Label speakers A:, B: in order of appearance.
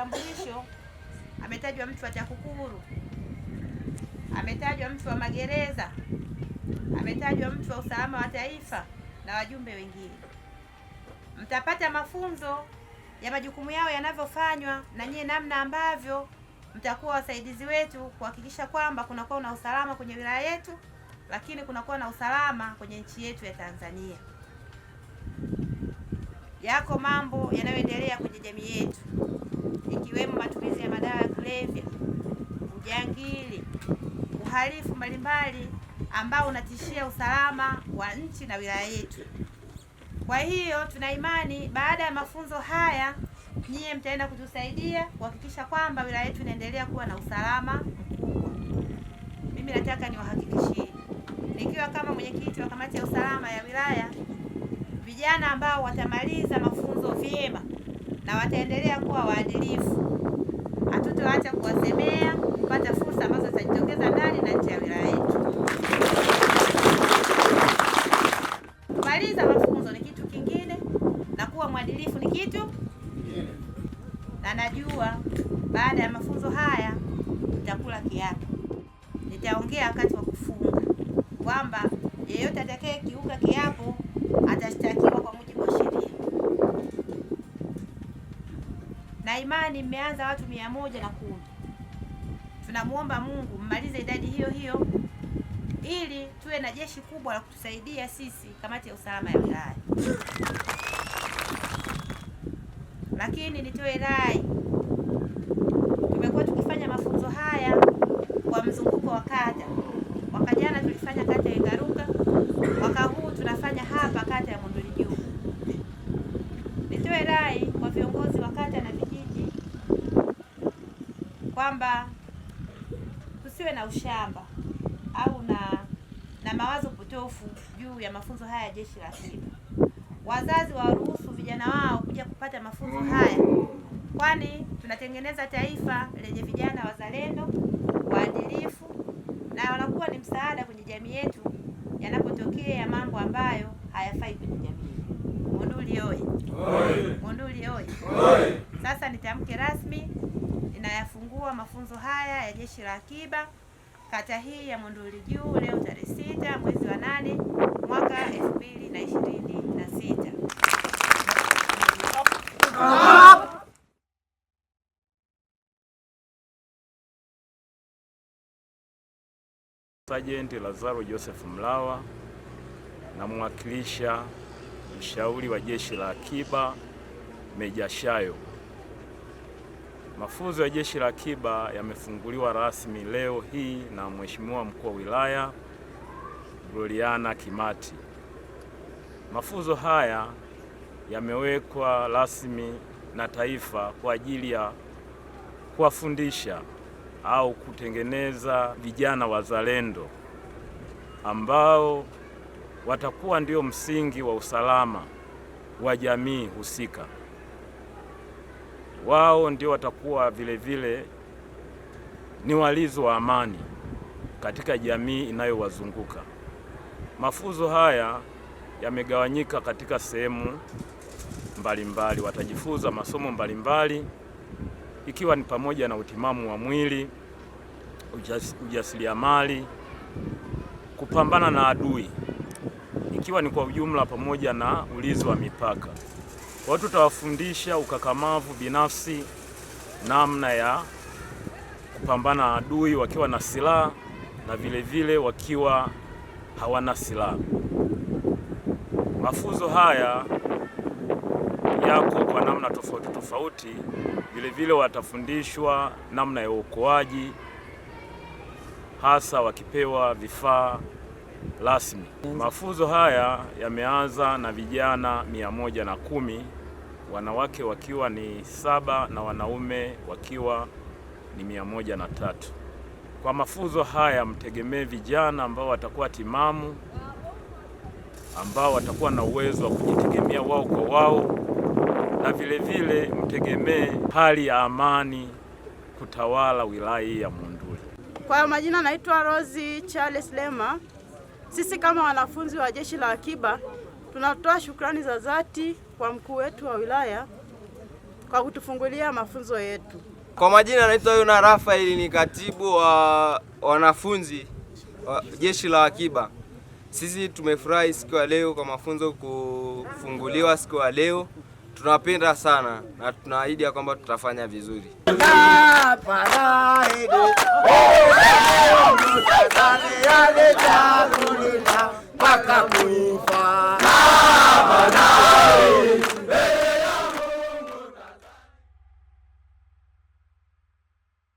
A: utambulisho ametajwa mtu wa TAKUKURU, ametajwa mtu wa magereza, ametajwa mtu wa usalama wa taifa na wajumbe wengine. Mtapata mafunzo ya majukumu yao yanavyofanywa na nyie, namna ambavyo mtakuwa wasaidizi wetu kuhakikisha kwamba kunakuwa na usalama kwenye wilaya yetu, lakini kunakuwa na usalama kwenye nchi yetu ya Tanzania. Yako mambo yanayoendelea kwenye jamii yetu, ikiwemo matumizi ya madawa ya kulevya, ujangili, uhalifu mbalimbali ambao unatishia usalama wa nchi na wilaya yetu. Kwa hiyo tuna imani baada ya mafunzo haya nyie mtaenda kutusaidia kuhakikisha kwamba wilaya yetu inaendelea kuwa na usalama mkubwa. Mimi nataka niwahakikishie, nikiwa kama mwenyekiti wa kamati ya usalama ya wilaya, vijana ambao watamaliza mafunzo vyema na wataendelea kuwa waadilifu, hatutoacha kuwasemea kupata fursa ambazo zitajitokeza ndani na nje ya wilaya yetu. Kumaliza mafunzo ni kitu kingine na kuwa mwadilifu ni kitu kingine. Na najua baada ya mafunzo haya nitakula kiapo. Nitaongea wakati wa kufunga kwamba yeyote atakaye kiuka kiapo atashtakiwa kwa mujibu wa sheria. Na imani mmeanza watu 110. Tunamuomba Mungu mmalize idadi hiyo hiyo ili tuwe na jeshi kubwa la kutusaidia sisi kamati ya usalama ya wilaya. Lakini nitoe rai, tumekuwa tukifanya mafunzo haya kwa mzunguko wa kata. Mwaka jana tulifanya kata ya Ngaruka, mwaka huu tunafanya hapa kata ya Monduli Juu. Nitoe rai kwa viongozi wa kata na vijiji kwamba tusiwe na ushamba au na mawazo potofu juu ya mafunzo haya ya Jeshi la Akiba. Wazazi waruhusu vijana wao kuja kupata mafunzo haya, kwani tunatengeneza taifa lenye vijana wazalendo, waadilifu na wanakuwa ni msaada kwenye jamii yetu yanapotokea mambo ambayo hayafai kwenye jamii. Monduli oye! Monduli oye! Sasa nitamke rasmi ninayafungua mafunzo haya ya Jeshi la Akiba kata hii ya Monduli Juu leo tarehe 6 mwezi wa 8 mwaka 2026.
B: Sajenti Lazaro Joseph Mlawa, namwakilisha mshauri wa Jeshi la Akiba Meja Shayo. Mafunzo ya Jeshi la Akiba yamefunguliwa rasmi leo hii na Mheshimiwa Mkuu wa Wilaya Gloriana Kimati. Mafunzo haya yamewekwa rasmi na taifa kwa ajili ya kuwafundisha au kutengeneza vijana wazalendo ambao watakuwa ndio msingi wa usalama wa jamii husika. Wao ndio watakuwa vile vile ni walinzi wa amani katika jamii inayowazunguka. Mafunzo haya yamegawanyika katika sehemu mbalimbali. Watajifunza masomo mbalimbali ikiwa ni pamoja na utimamu wa mwili, ujasiriamali, kupambana na adui, ikiwa ni kwa ujumla pamoja na ulinzi wa mipaka. Watu tutawafundisha ukakamavu binafsi, namna ya kupambana na adui wakiwa na silaha na vile vile wakiwa hawana silaha. Mafunzo haya yako kwa namna tofauti tofauti. Vile vile watafundishwa namna ya uokoaji, hasa wakipewa vifaa rasmi. Mafunzo haya yameanza na vijana 110, wanawake wakiwa ni 7 na wanaume wakiwa ni 103. Kwa mafunzo haya mtegemee vijana ambao watakuwa timamu, ambao watakuwa na uwezo wa kujitegemea wao kwa wao, na vile vile mtegemee hali ya amani kutawala wilaya hii ya Monduli.
C: Kwa majina naitwa Rose Charles Lema. Sisi kama wanafunzi wa Jeshi la Akiba tunatoa shukrani za dhati kwa mkuu wetu wa wilaya kwa kutufungulia mafunzo yetu.
D: Kwa majina naitwa Yona Rafael, ni katibu wa wanafunzi wa Jeshi la Akiba. Sisi tumefurahi siku ya leo kwa mafunzo kufunguliwa siku ya leo. Tunapenda sana na tunaahidi kwamba tutafanya vizuri.